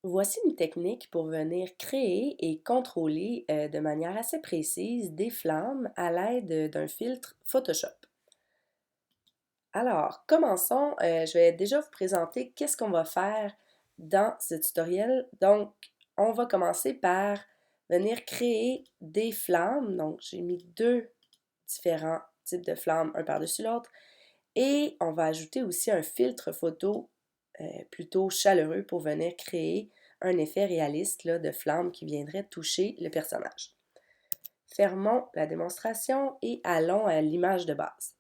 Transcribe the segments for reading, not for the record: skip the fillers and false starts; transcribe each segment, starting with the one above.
Voici une technique pour venir créer et contrôler de manière assez précise des flammes à l'aide d'un filtre Photoshop. Alors, commençons. Je vais déjà vous présenter qu'est-ce qu'on va faire dans ce tutoriel. Donc, on va commencer par venir créer des flammes. Donc, j'ai mis deux différents types de flammes, un par-dessus l'autre. Et on va ajouter aussi un filtre photo plutôt chaleureux pour venir créer un effet réaliste là, de flamme qui viendrait toucher le personnage. Fermons la démonstration et allons à l'image de base.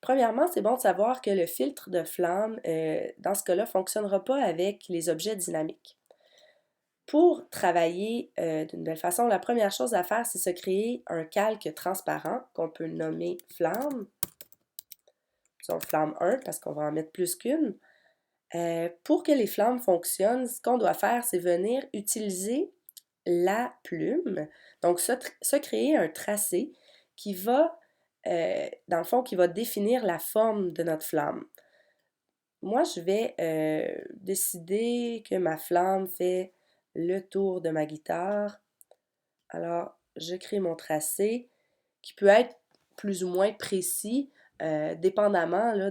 Premièrement, c'est bon de savoir que le filtre de flamme, dans ce cas-là, ne fonctionnera pas avec les objets dynamiques. Pour travailler d'une belle façon, la première chose à faire, c'est se créer un calque transparent qu'on peut nommer flamme. Disons flamme 1 parce qu'on va en mettre plus qu'une. Pour que les flammes fonctionnent, ce qu'on doit faire, c'est venir utiliser la plume. Donc, se créer un tracé qui va, dans le fond, qui va définir la forme de notre flamme. Moi, je vais décider que ma flamme fait le tour de ma guitare. Alors, je crée mon tracé qui peut être plus ou moins précis, dépendamment là,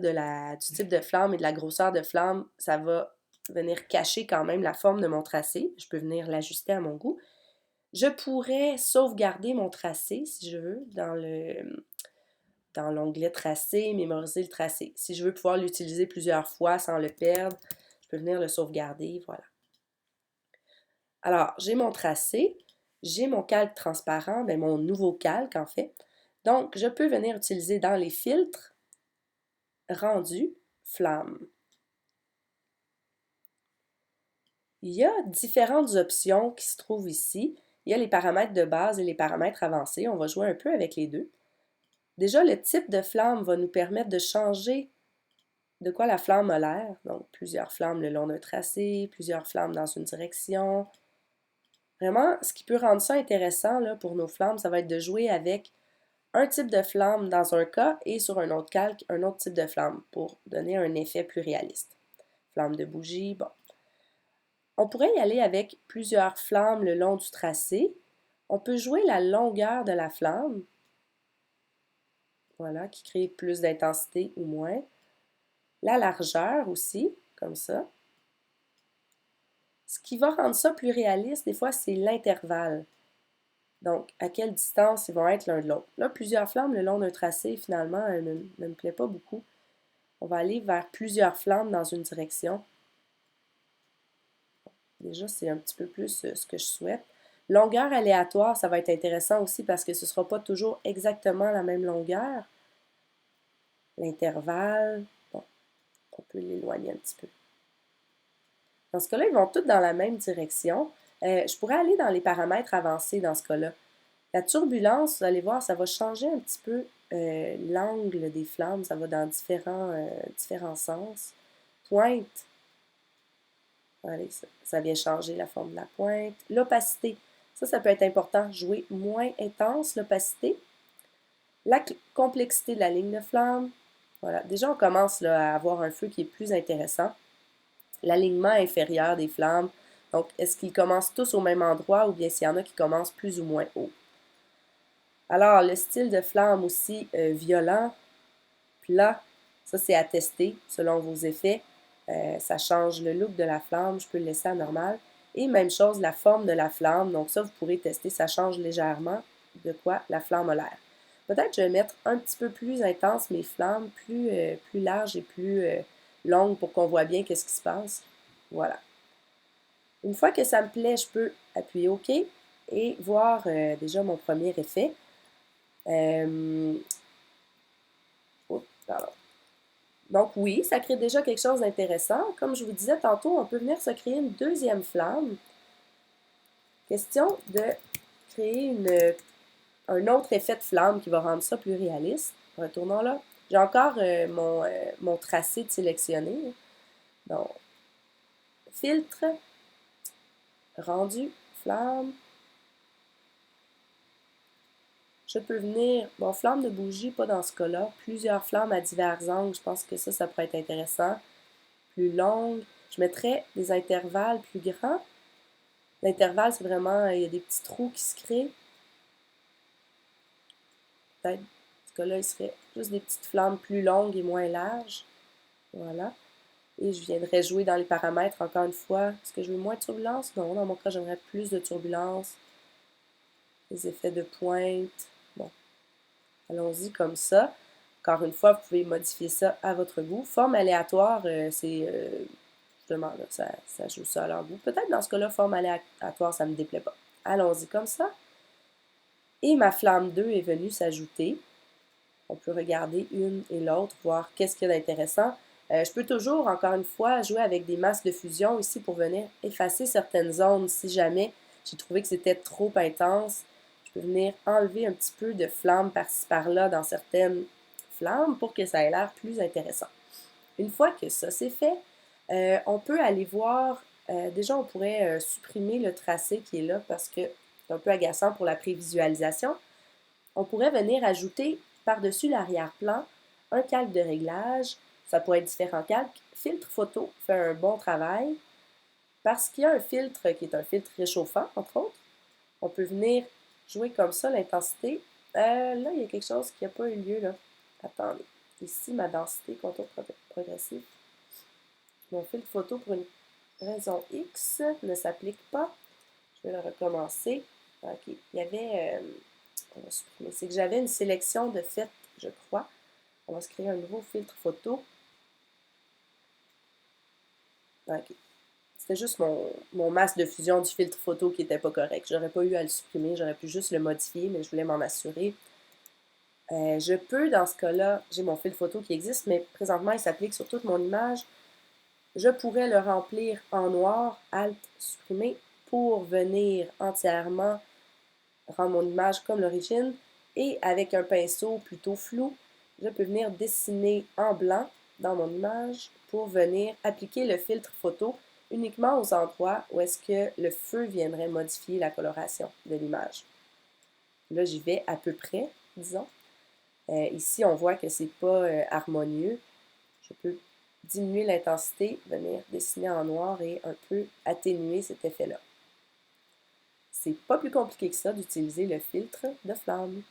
du type de flamme et de la grosseur de flamme. Ça va venir cacher quand même la forme de mon tracé. Je peux venir l'ajuster à mon goût. Je pourrais sauvegarder mon tracé, si je veux, dans l'onglet tracé, mémoriser le tracé. Si je veux pouvoir l'utiliser plusieurs fois sans le perdre, je peux venir le sauvegarder, voilà. Alors, j'ai mon tracé, j'ai mon calque transparent, bien, mon nouveau calque en fait. Donc, je peux venir utiliser dans les filtres, rendu, flamme. Il y a différentes options qui se trouvent ici. Il y a les paramètres de base et les paramètres avancés. On va jouer un peu avec les deux. Déjà, le type de flamme va nous permettre de changer de quoi la flamme a l'air. Donc, plusieurs flammes le long d'un tracé, plusieurs flammes dans une direction. Vraiment, ce qui peut rendre ça intéressant là, pour nos flammes, ça va être de jouer avec un type de flamme dans un cas et sur un autre calque, un autre type de flamme pour donner un effet plus réaliste. Flamme de bougie, bon. On pourrait y aller avec plusieurs flammes le long du tracé. On peut jouer la longueur de la flamme, voilà, qui crée plus d'intensité ou moins. La largeur aussi, comme ça. Ce qui va rendre ça plus réaliste, des fois, c'est l'intervalle. Donc, à quelle distance ils vont être l'un de l'autre. Là, plusieurs flammes le long d'un tracé, finalement, ne me plaît pas beaucoup. On va aller vers plusieurs flammes dans une direction. Déjà, c'est un petit peu plus ce que je souhaite. Longueur aléatoire, ça va être intéressant aussi parce que ce ne sera pas toujours exactement la même longueur. L'intervalle, bon, on peut l'éloigner un petit peu. Dans ce cas-là, ils vont tous dans la même direction. Je pourrais aller dans les paramètres avancés dans ce cas-là. La turbulence, vous allez voir, ça va changer un petit peu l'angle des flammes. Ça va dans différents sens. Pointe, allez, ça vient changer la forme de la pointe. L'opacité, ça peut être important. Jouer moins intense, l'opacité. La complexité de la ligne de flamme. Voilà, déjà on commence là, à avoir un feu qui est plus intéressant. L'alignement inférieur des flammes. Donc, est-ce qu'ils commencent tous au même endroit ou bien s'il y en a qui commencent plus ou moins haut? Alors, le style de flamme aussi violent, plat, ça c'est à tester selon vos effets. Ça change le look de la flamme, je peux le laisser à normal. Et même chose, la forme de la flamme, donc ça vous pourrez tester, ça change légèrement de quoi la flamme a l'air. Peut-être je vais mettre un petit peu plus intense mes flammes, plus larges et plus longues pour qu'on voit bien qu'est-ce qui se passe. Voilà. Une fois que ça me plaît, je peux appuyer OK et voir déjà mon premier effet. Oups, pardon. Donc oui, ça crée déjà quelque chose d'intéressant. Comme je vous disais tantôt, on peut venir se créer une deuxième flamme. Question de créer un autre effet de flamme qui va rendre ça plus réaliste. Retournons là. J'ai encore mon tracé de sélectionné. Donc, filtre, rendu, flamme. Je peux venir, bon, flamme de bougie, pas dans ce cas-là. Plusieurs flammes à divers angles, je pense que ça pourrait être intéressant. Plus longue. Je mettrais des intervalles plus grands. L'intervalle, c'est vraiment, il y a des petits trous qui se créent. Peut-être, en ce cas-là, il serait juste des petites flammes plus longues et moins larges. Voilà. Et je viendrai jouer dans les paramètres encore une fois. Est-ce que je veux moins de turbulence? Non, dans mon cas, j'aimerais plus de turbulence. Les effets de pointe. Bon, allons-y comme ça. Encore une fois, vous pouvez modifier ça à votre goût. Forme aléatoire, c'est justement là, ça joue ça à leur goût. Peut-être dans ce cas-là, forme aléatoire, ça ne me déplaît pas. Allons-y comme ça. Et ma flamme 2 est venue s'ajouter. On peut regarder une et l'autre, voir qu'est-ce qu'il y a d'intéressant. Je peux toujours, encore une fois, jouer avec des masses de fusion ici pour venir effacer certaines zones si jamais j'ai trouvé que c'était trop intense. Je peux venir enlever un petit peu de flamme par-ci par-là dans certaines flammes pour que ça ait l'air plus intéressant. Une fois que ça c'est fait, on peut aller voir, déjà on pourrait supprimer le tracé qui est là parce que c'est un peu agaçant pour la prévisualisation. On pourrait venir ajouter par-dessus l'arrière-plan un calque de réglage. Ça pourrait être différents calques. Filtre photo fait un bon travail parce qu'il y a un filtre qui est un filtre réchauffant, entre autres. On peut venir jouer comme ça l'intensité. Là, il y a quelque chose qui n'a pas eu lieu. Là. Attendez. Ici, ma densité, contour progressif. Mon filtre photo, pour une raison X, ne s'applique pas. Je vais le recommencer. OK. Il y avait... on va supprimer. C'est que j'avais une sélection de fait, je crois. On va se créer un nouveau filtre photo. OK. C'était juste mon masque de fusion du filtre photo qui n'était pas correct. J'aurais pas eu à le supprimer, j'aurais pu juste le modifier, mais je voulais m'en assurer. Je peux, dans ce cas-là, j'ai mon filtre photo qui existe, mais présentement, il s'applique sur toute mon image. Je pourrais le remplir en noir, Alt, supprimer, pour venir entièrement rendre mon image comme l'origine. Et avec un pinceau plutôt flou, je peux venir dessiner en blanc dans mon image pour venir appliquer le filtre photo uniquement aux endroits où est-ce que le feu viendrait modifier la coloration de l'image. Là, j'y vais à peu près, disons. Ici, on voit que c'est pas harmonieux. Je peux diminuer l'intensité, venir dessiner en noir et un peu atténuer cet effet-là. C'est pas plus compliqué que ça d'utiliser le filtre de flamme.